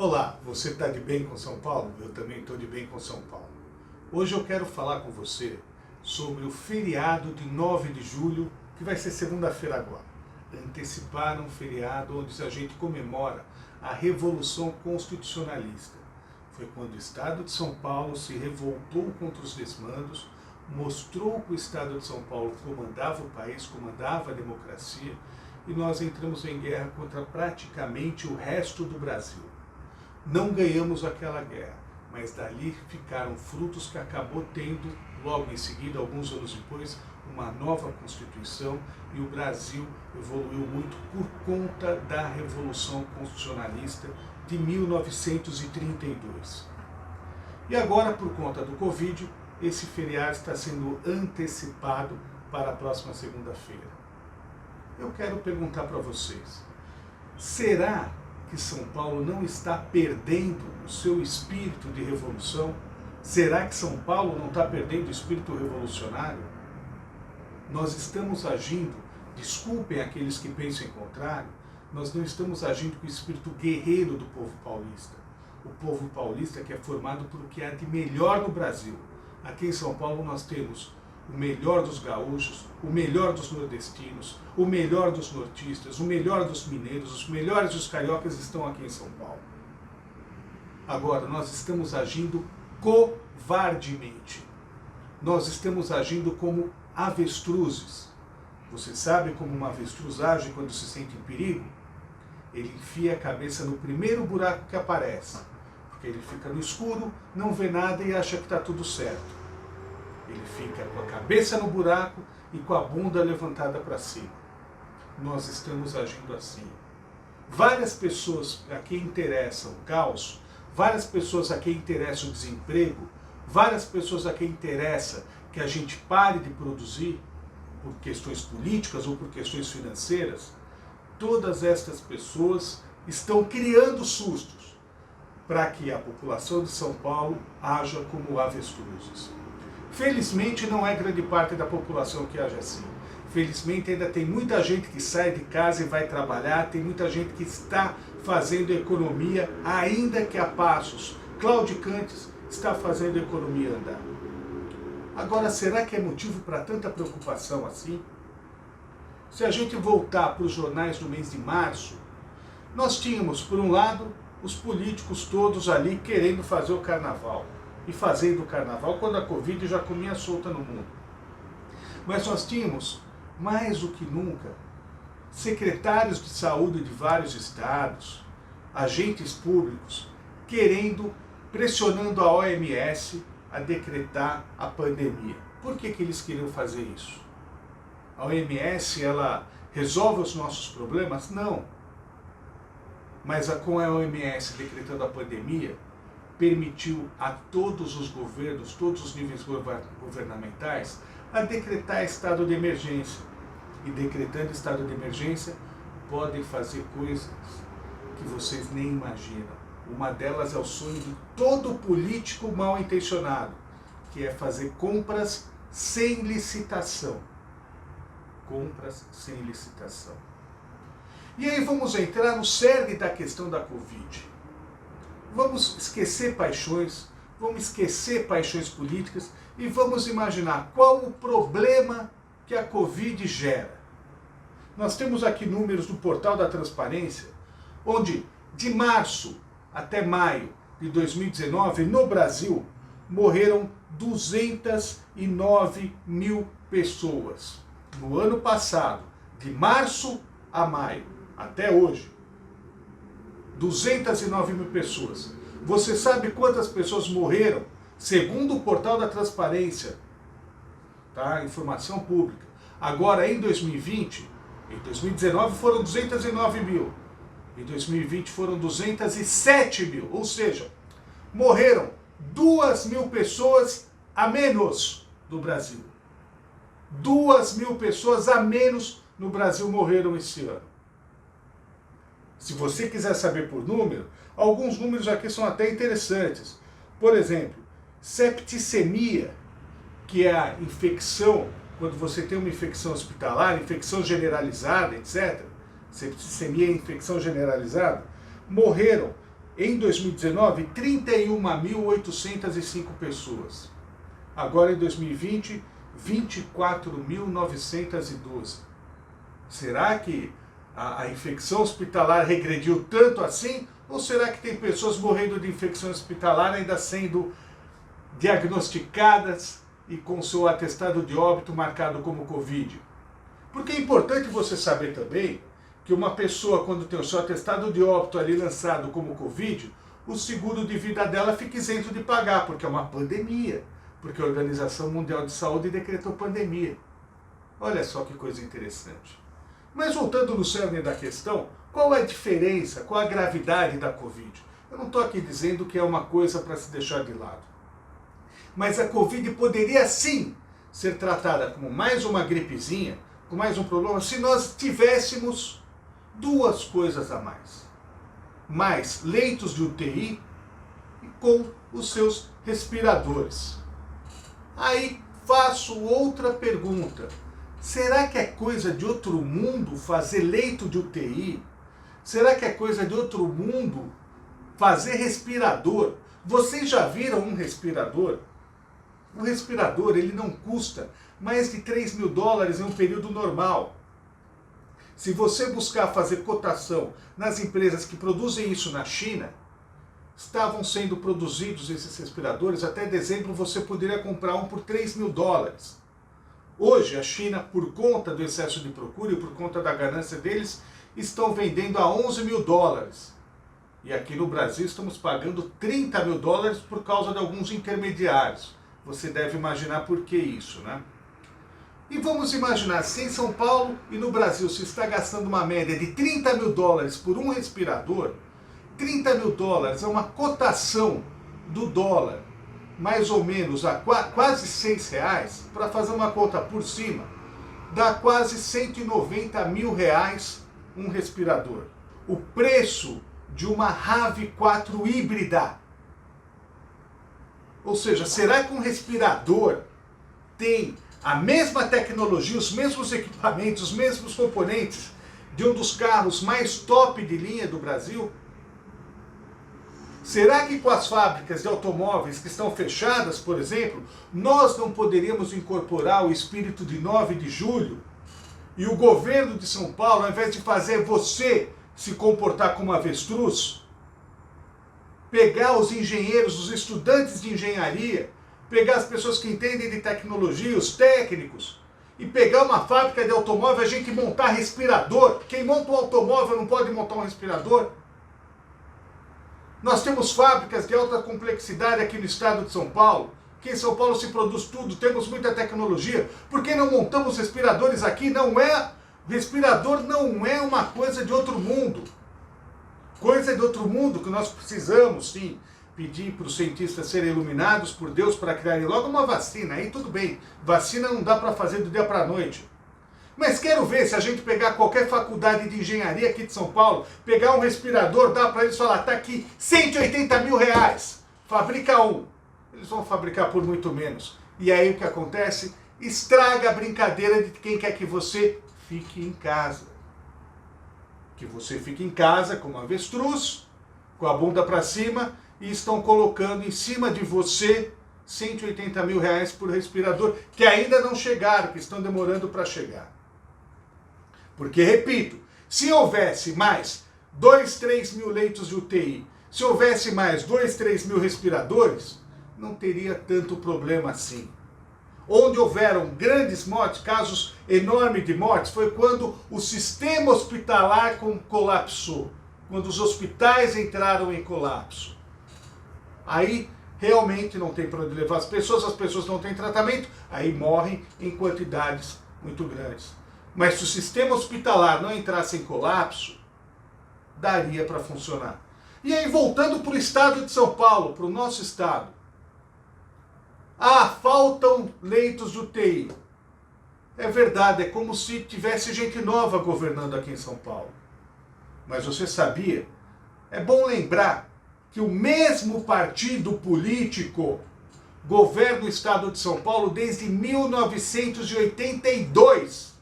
Olá, você está de bem com São Paulo? Eu também estou de bem com São Paulo. Hoje eu quero falar com você sobre o feriado de 9 de julho, que vai ser segunda-feira agora. Anteciparam um feriado onde a gente comemora a Revolução Constitucionalista. Foi quando o Estado de São Paulo se revoltou contra os desmandos, mostrou que o Estado de São Paulo comandava o país, comandava a democracia, e nós entramos em guerra contra praticamente o resto do Brasil. Não ganhamos aquela guerra, mas dali ficaram frutos que acabou tendo, logo em seguida, alguns anos depois, uma nova Constituição, e o Brasil evoluiu muito por conta da Revolução Constitucionalista de 1932. E agora, por conta do Covid, esse feriado está sendo antecipado para a próxima segunda-feira. Eu quero perguntar para vocês, será que São Paulo não está perdendo o seu espírito de revolução? Será que São Paulo não está perdendo o espírito revolucionário? Nós estamos agindo, desculpem aqueles que pensam em contrário, nós não estamos agindo com o espírito guerreiro do povo paulista. O povo paulista que é formado por o que há de melhor no Brasil. Aqui em São Paulo nós temos o melhor dos gaúchos, o melhor dos nordestinos, o melhor dos nortistas, o melhor dos mineiros, os melhores dos cariocas estão aqui em São Paulo. Agora, nós estamos agindo covardemente. Nós estamos agindo como avestruzes. Você sabe como uma avestruz age quando se sente em perigo? Ele enfia a cabeça no primeiro buraco que aparece, porque ele fica no escuro, não vê nada e acha que está tudo certo. Ele fica com a cabeça no buraco e com a bunda levantada para cima. Nós estamos agindo assim. Várias pessoas a quem interessa o caos, várias pessoas a quem interessa o desemprego, várias pessoas a quem interessa que a gente pare de produzir por questões políticas ou por questões financeiras, todas estas pessoas estão criando sustos para que a população de São Paulo haja como avestruzes. Felizmente não é grande parte da população que age assim. Felizmente ainda tem muita gente que sai de casa e vai trabalhar, tem muita gente que está fazendo economia, ainda que a passos claudicantes, está fazendo a economia andar. Agora, será que é motivo para tanta preocupação assim? Se a gente voltar para os jornais no mês de março, nós tínhamos, por um lado, os políticos todos ali querendo fazer o carnaval. E fazendo o carnaval quando a Covid já comia solta no mundo. Mas nós tínhamos, mais do que nunca, secretários de saúde de vários estados, agentes públicos, pressionando a OMS a decretar a pandemia. Por que eles queriam fazer isso? A OMS, ela resolve os nossos problemas? Não. Mas com a OMS decretando a pandemia, permitiu a todos os governos, todos os níveis governamentais, a decretar estado de emergência. E decretando estado de emergência, podem fazer coisas que vocês nem imaginam. Uma delas é o sonho de todo político mal intencionado, que é fazer compras sem licitação. Compras sem licitação. E aí vamos entrar no cerne da questão da Covid. Vamos esquecer paixões políticas e vamos imaginar qual o problema que a Covid gera. Nós temos aqui números do Portal da Transparência, onde de março até maio de 2019, no Brasil, morreram 209 mil pessoas. No ano passado, de março a maio, até hoje, 209 mil pessoas. Você sabe quantas pessoas morreram? Segundo o Portal da Transparência, tá? Informação pública. Agora, em 2020, em 2019 foram 209 mil. Em 2020 foram 207 mil. Ou seja, morreram 2 mil pessoas a menos no Brasil. 2 mil pessoas a menos no Brasil morreram esse ano. Se você quiser saber por número, alguns números aqui são até interessantes. Por exemplo, septicemia, que é a infecção, quando você tem uma infecção hospitalar, infecção generalizada, etc. Septicemia é infecção generalizada. Morreram Em 2019, 31.805 pessoas. Agora em 2020, 24.912. Será que a infecção hospitalar regrediu tanto assim? Ou será que tem pessoas morrendo de infecção hospitalar ainda sendo diagnosticadas e com seu atestado de óbito marcado como Covid? Porque é importante você saber também que uma pessoa, quando tem o seu atestado de óbito ali lançado como Covid, o seguro de vida dela fica isento de pagar, porque é uma pandemia, porque a Organização Mundial de Saúde decretou pandemia. Olha só que coisa interessante. Mas voltando no cerne da questão, qual é a diferença, qual a gravidade da Covid? Eu não estou aqui dizendo que é uma coisa para se deixar de lado. Mas a Covid poderia sim ser tratada como mais uma gripezinha, com mais um problema, se nós tivéssemos duas coisas a mais. Mais leitos de UTI e com os seus respiradores. Aí faço outra pergunta. Será que é coisa de outro mundo fazer leito de UTI? Será que é coisa de outro mundo fazer respirador? Vocês já viram um respirador? O respirador ele não custa mais de $3.000 em um período normal. Se você buscar fazer cotação nas empresas que produzem isso na China, estavam sendo produzidos esses respiradores, até dezembro você poderia comprar um por $3.000. Hoje a China, por conta do excesso de procura e por conta da ganância deles, estão vendendo a $11.000. E aqui no Brasil estamos pagando $30.000 por causa de alguns intermediários. Você deve imaginar por que isso, né? E vamos imaginar, se em São Paulo e no Brasil se está gastando uma média de $30.000 por um respirador, $30.000 é uma cotação do dólar, mais ou menos a quase R$6, para fazer uma conta por cima, dá quase R$190 mil um respirador. O preço de uma RAV4 híbrida. Ou seja, será que um respirador tem a mesma tecnologia, os mesmos equipamentos, os mesmos componentes de um dos carros mais top de linha do Brasil? Será que com as fábricas de automóveis que estão fechadas, por exemplo, nós não poderíamos incorporar o espírito de 9 de julho? E o governo de São Paulo, ao invés de fazer você se comportar como avestruz, pegar os engenheiros, os estudantes de engenharia, pegar as pessoas que entendem de tecnologia, os técnicos, e pegar uma fábrica de automóvel, a gente montar respirador. Quem monta um automóvel não pode montar um respirador? Nós temos fábricas de alta complexidade aqui no estado de São Paulo. Aqui em São Paulo se produz tudo, temos muita tecnologia. Por que não montamos respiradores aqui? Respirador não é uma coisa de outro mundo. Coisa de outro mundo que nós precisamos, sim, pedir para os cientistas serem iluminados por Deus para criarem logo uma vacina. Aí tudo bem, vacina não dá para fazer do dia para a noite. Mas quero ver se a gente pegar qualquer faculdade de engenharia aqui de São Paulo, pegar um respirador, dá para eles falar, tá aqui, R$180 mil, fabrica um. Eles vão fabricar por muito menos. E aí o que acontece? Estraga a brincadeira de quem quer que você fique em casa. Que você fique em casa como avestruz, com a bunda para cima, e estão colocando em cima de você R$180 mil por respirador, que ainda não chegaram, que estão demorando para chegar. Porque, repito, se houvesse mais 2, 3 mil leitos de UTI, se houvesse mais 2, 3 mil respiradores, não teria tanto problema assim. Onde houveram grandes mortes, casos enormes de mortes, foi quando o sistema hospitalar colapsou, quando os hospitais entraram em colapso. Aí realmente não tem para onde levar as pessoas não têm tratamento, aí morrem em quantidades muito grandes. Mas se o sistema hospitalar não entrasse em colapso, daria para funcionar. E aí, voltando para o estado de São Paulo, para o nosso estado. Faltam leitos de UTI. É verdade, é como se tivesse gente nova governando aqui em São Paulo. Mas você sabia? É bom lembrar que o mesmo partido político governa o estado de São Paulo desde 1982.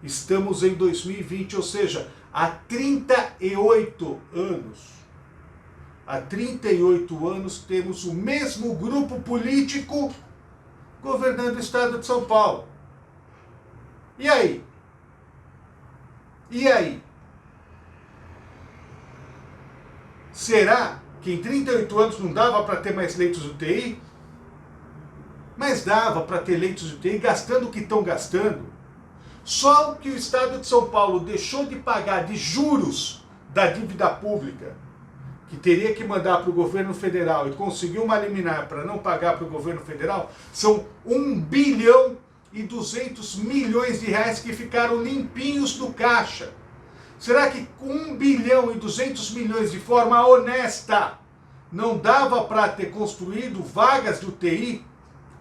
Estamos em 2020, ou seja, há 38 anos. há 38 anos temos o mesmo grupo político governando o estado de São Paulo. E aí? E aí? Será que em 38 anos não dava para ter mais leitos de UTI? Mas dava para ter leitos de UTI gastando o que estão gastando. Só que o estado de São Paulo deixou de pagar de juros da dívida pública, que teria que mandar para o governo federal, e conseguiu uma liminar para não pagar para o governo federal, são 1 bilhão e 200 milhões de reais que ficaram limpinhos do caixa. Será que com 1 bilhão e 200 milhões de forma honesta não dava para ter construído vagas de UTI,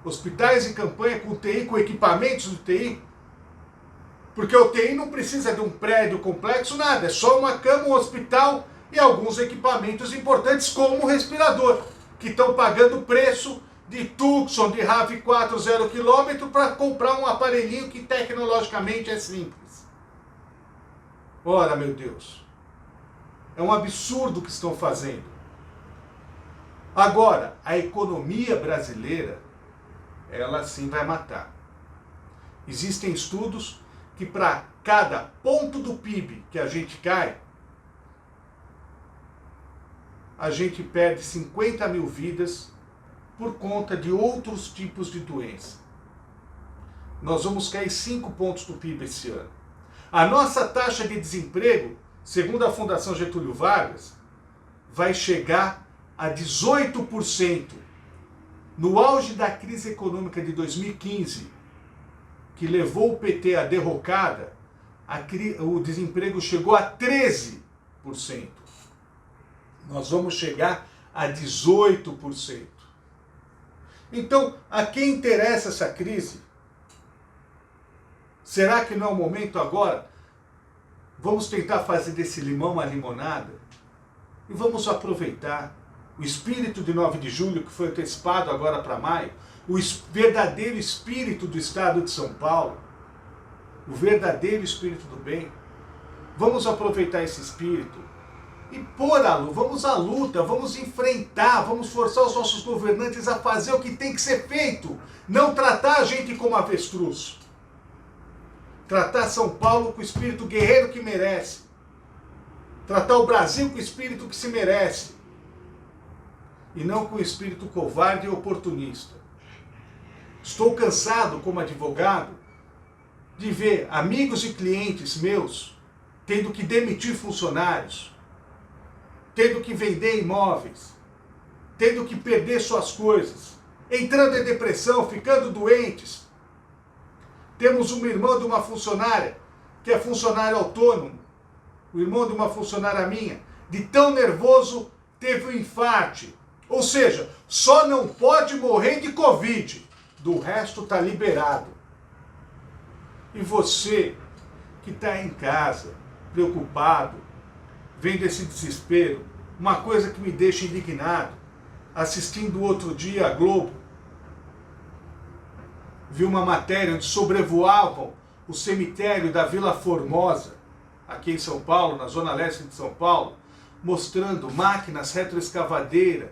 hospitais de campanha com UTI, com equipamentos de UTI? Porque a UTI não precisa de um prédio complexo, nada, é só uma cama, um hospital e alguns equipamentos importantes como o respirador, que estão pagando preço de Tucson, de RAV4 0 km para comprar um aparelhinho que tecnologicamente é simples. Ora, meu Deus, é um absurdo o que estão fazendo. Agora, a economia brasileira, ela sim vai matar. Existem estudos que para cada ponto do PIB que a gente cai, a gente perde 50 mil vidas por conta de outros tipos de doença. Nós vamos cair 5 pontos do PIB esse ano. A nossa taxa de desemprego, segundo a Fundação Getúlio Vargas, vai chegar a 18%. No auge da crise econômica de 2015, que levou o PT à derrocada, o desemprego chegou a 13%. Nós vamos chegar a 18%. Então, a quem interessa essa crise? Será que não é o momento agora? Vamos tentar fazer desse limão uma limonada? E vamos aproveitar o espírito de 9 de julho, que foi antecipado agora para maio, o verdadeiro espírito do estado de São Paulo, o verdadeiro espírito do bem. Vamos aproveitar esse espírito e vamos à luta, vamos enfrentar, vamos forçar os nossos governantes a fazer o que tem que ser feito, não tratar a gente como avestruz. Tratar São Paulo com o espírito guerreiro que merece. Tratar o Brasil com o espírito que se merece. E não com o espírito covarde e oportunista. Estou cansado, como advogado, de ver amigos e clientes meus tendo que demitir funcionários, tendo que vender imóveis, tendo que perder suas coisas, entrando em depressão, ficando doentes. Temos um irmão de uma funcionária, que é funcionário autônomo, o irmão de uma funcionária minha, de tão nervoso, teve um infarte. Ou seja, só não pode morrer de Covid, do resto está liberado. E você, que está em casa, preocupado, vendo esse desespero, uma coisa que me deixa indignado, assistindo outro dia a Globo, vi uma matéria onde sobrevoavam o cemitério da Vila Formosa, aqui em São Paulo, na zona leste de São Paulo, mostrando máquinas retroescavadeiras,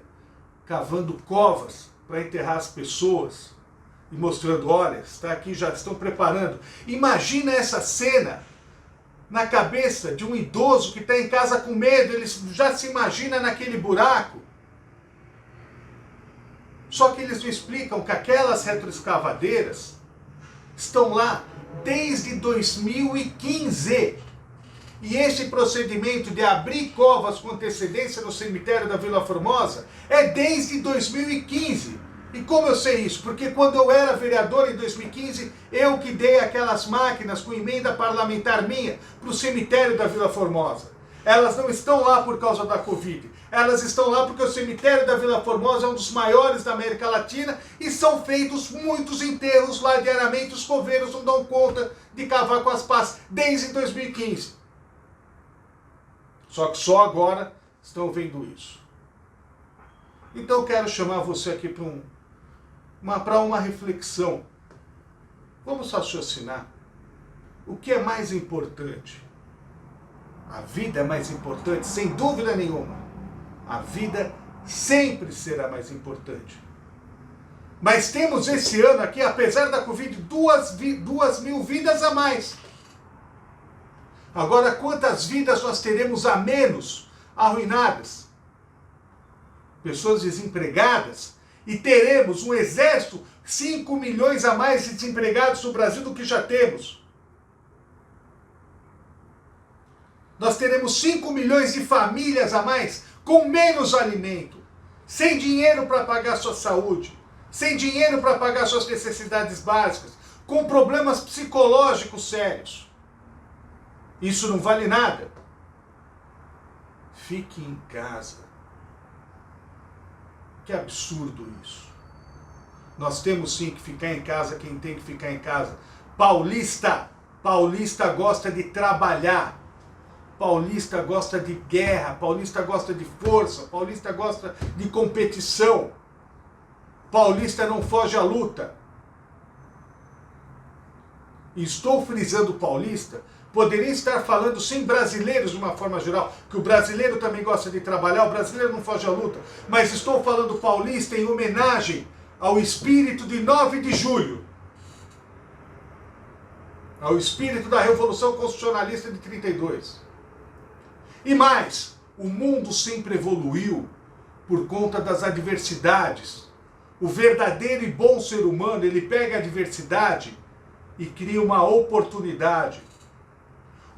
cavando covas para enterrar as pessoas, e mostrando, olha, está aqui, já estão preparando. Imagina essa cena na cabeça de um idoso que está em casa com medo, ele já se imagina naquele buraco. Só que eles não explicam que aquelas retroescavadeiras estão lá desde 2015. E esse procedimento de abrir covas com antecedência no cemitério da Vila Formosa é desde 2015. E como eu sei isso? Porque quando eu era vereador em 2015, eu que dei aquelas máquinas com emenda parlamentar minha para o cemitério da Vila Formosa. Elas não estão lá por causa da Covid. Elas estão lá porque o cemitério da Vila Formosa é um dos maiores da América Latina e são feitos muitos enterros lá diariamente. Os coveiros não dão conta de cavar com as pás desde 2015. Só que só agora estão vendo isso. Então eu quero chamar você aqui para uma reflexão. Vamos raciocinar. O que é mais importante? A vida é mais importante, sem dúvida nenhuma. A vida sempre será mais importante. Mas temos esse ano aqui, apesar da Covid, 2.000 vidas a mais. Agora, quantas vidas nós teremos a menos arruinadas? Pessoas desempregadas. E teremos um exército, 5 milhões a mais de desempregados no Brasil do que já temos. Nós teremos 5 milhões de famílias a mais com menos alimento, sem dinheiro para pagar sua saúde, sem dinheiro para pagar suas necessidades básicas, com problemas psicológicos sérios. Isso não vale nada. Fique em casa. Que absurdo isso. Nós temos sim que ficar em casa quem tem que ficar em casa. Paulista gosta de trabalhar. Paulista gosta de guerra, paulista gosta de força, paulista gosta de competição. Paulista não foge à luta. E estou frisando paulista, poderia estar falando sem brasileiros de uma forma geral, que o brasileiro também gosta de trabalhar, o brasileiro não foge à luta, mas estou falando paulista em homenagem ao espírito de 9 de julho, ao espírito da Revolução Constitucionalista de 32. E mais, o mundo sempre evoluiu por conta das adversidades. O verdadeiro e bom ser humano, ele pega a adversidade e cria uma oportunidade.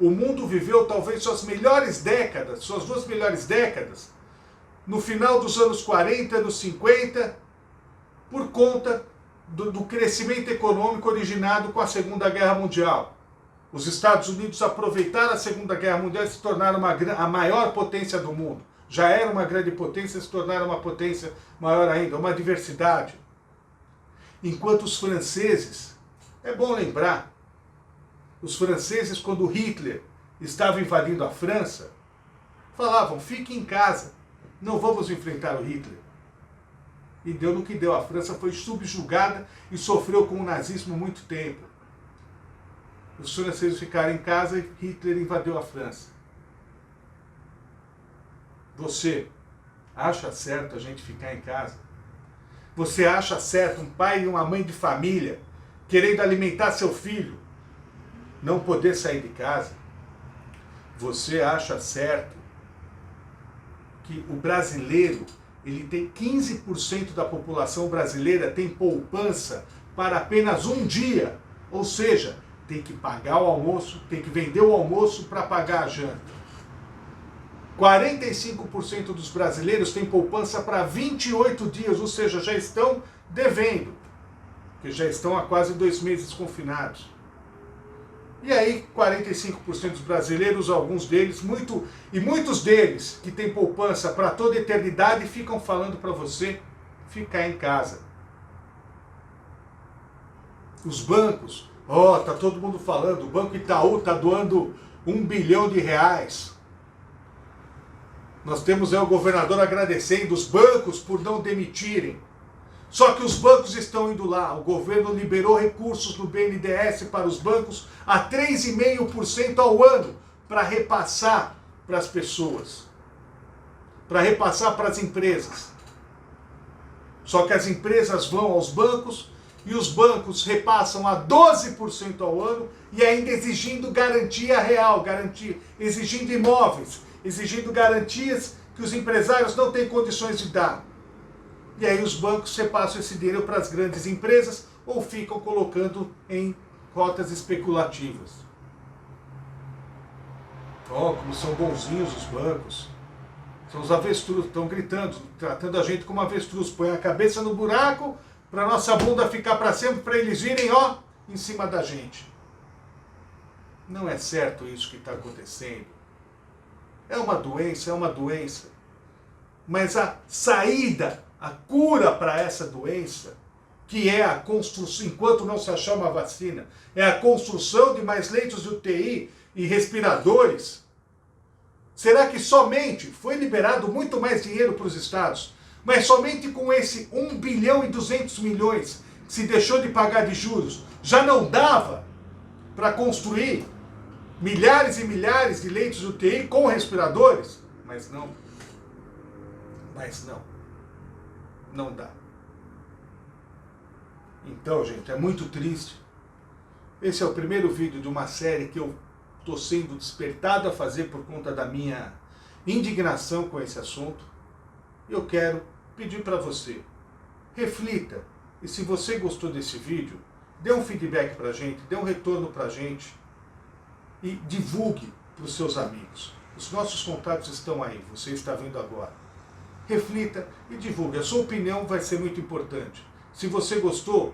O mundo viveu talvez suas melhores décadas, suas 2 melhores décadas, no final dos anos 40, anos 50, por conta do crescimento econômico originado com a Segunda Guerra Mundial. Os Estados Unidos aproveitaram a Segunda Guerra Mundial e se tornaram a maior potência do mundo. Já era uma grande potência e se tornaram uma potência maior ainda, uma diversidade. Enquanto os franceses, é bom lembrar, os franceses, quando Hitler estava invadindo a França, falavam, fique em casa, não vamos enfrentar o Hitler. E deu no que deu, a França foi subjugada e sofreu com o nazismo muito tempo. Os franceses ficaram em casa e Hitler invadiu a França. Você acha certo a gente ficar em casa? Você acha certo um pai e uma mãe de família querendo alimentar seu filho não poder sair de casa? Você acha certo que o brasileiro, ele tem 15% da população brasileira tem poupança para apenas um dia, ou seja, tem que pagar o almoço, tem que vender o almoço para pagar a janta. 45% dos brasileiros têm poupança para 28 dias, ou seja, já estão devendo, porque já estão há quase 2 meses confinados. E aí, 45% dos brasileiros, alguns deles, muitos deles que têm poupança para toda a eternidade, ficam falando para você ficar em casa. Os bancos, tá todo mundo falando, o Banco Itaú está doando R$1 bilhão. Nós temos aí o governador agradecendo os bancos por não demitirem. Só que os bancos estão indo lá. O governo liberou recursos no BNDES para os bancos a 3,5% ao ano para repassar para as pessoas, para repassar para as empresas. Só que as empresas vão aos bancos e os bancos repassam a 12% ao ano e ainda exigindo garantia real, exigindo imóveis, exigindo garantias que os empresários não têm condições de dar. E aí os bancos repassam esse dinheiro para as grandes empresas ou ficam colocando em cotas especulativas. Como são bonzinhos os bancos. São os avestruz, estão gritando, tratando a gente como avestruz. Põe a cabeça no buraco para nossa bunda ficar para sempre, para eles virem, em cima da gente. Não é certo isso que está acontecendo. É uma doença. Mas a saída, a cura para essa doença, que é a construção, enquanto não se achar uma vacina, é a construção de mais leitos de UTI e respiradores. Será que somente foi liberado muito mais dinheiro para os estados, mas somente com esse 1 bilhão e 200 milhões que se deixou de pagar de juros, já não dava para construir milhares e milhares de leitos de UTI com respiradores? Mas não. Mas não dá. Então, gente, é muito triste. Esse é o primeiro vídeo de uma série que eu estou sendo despertado a fazer por conta da minha indignação com esse assunto. Eu quero pedir para você, reflita, e se você gostou desse vídeo, dê um feedback para a gente, dê um retorno para a gente e divulgue para os seus amigos. Os nossos contatos estão aí, você está vendo agora. Reflita e divulgue, a sua opinião vai ser muito importante. Se você gostou,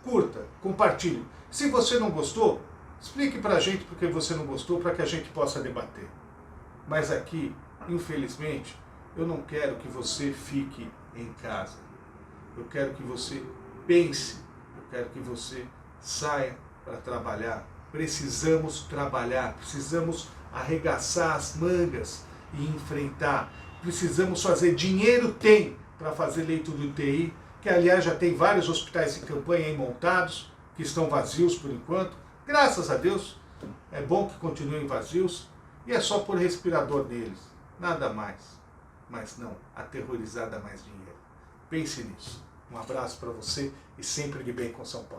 curta, compartilhe. Se você não gostou, explique para a gente por que você não gostou, para que a gente possa debater. Mas aqui, infelizmente, eu não quero que você fique em casa. Eu quero que você pense, eu quero que você saia para trabalhar. Precisamos trabalhar, precisamos arregaçar as mangas e enfrentar. Precisamos fazer, dinheiro tem para fazer leito de UTI, que aliás já tem vários hospitais em campanha aí montados, que estão vazios por enquanto. Graças a Deus, é bom que continuem vazios, e é só pôr respirador neles, nada mais. Mas não, aterrorizar dá mais dinheiro. Pense nisso. Um abraço para você e sempre de bem com São Paulo.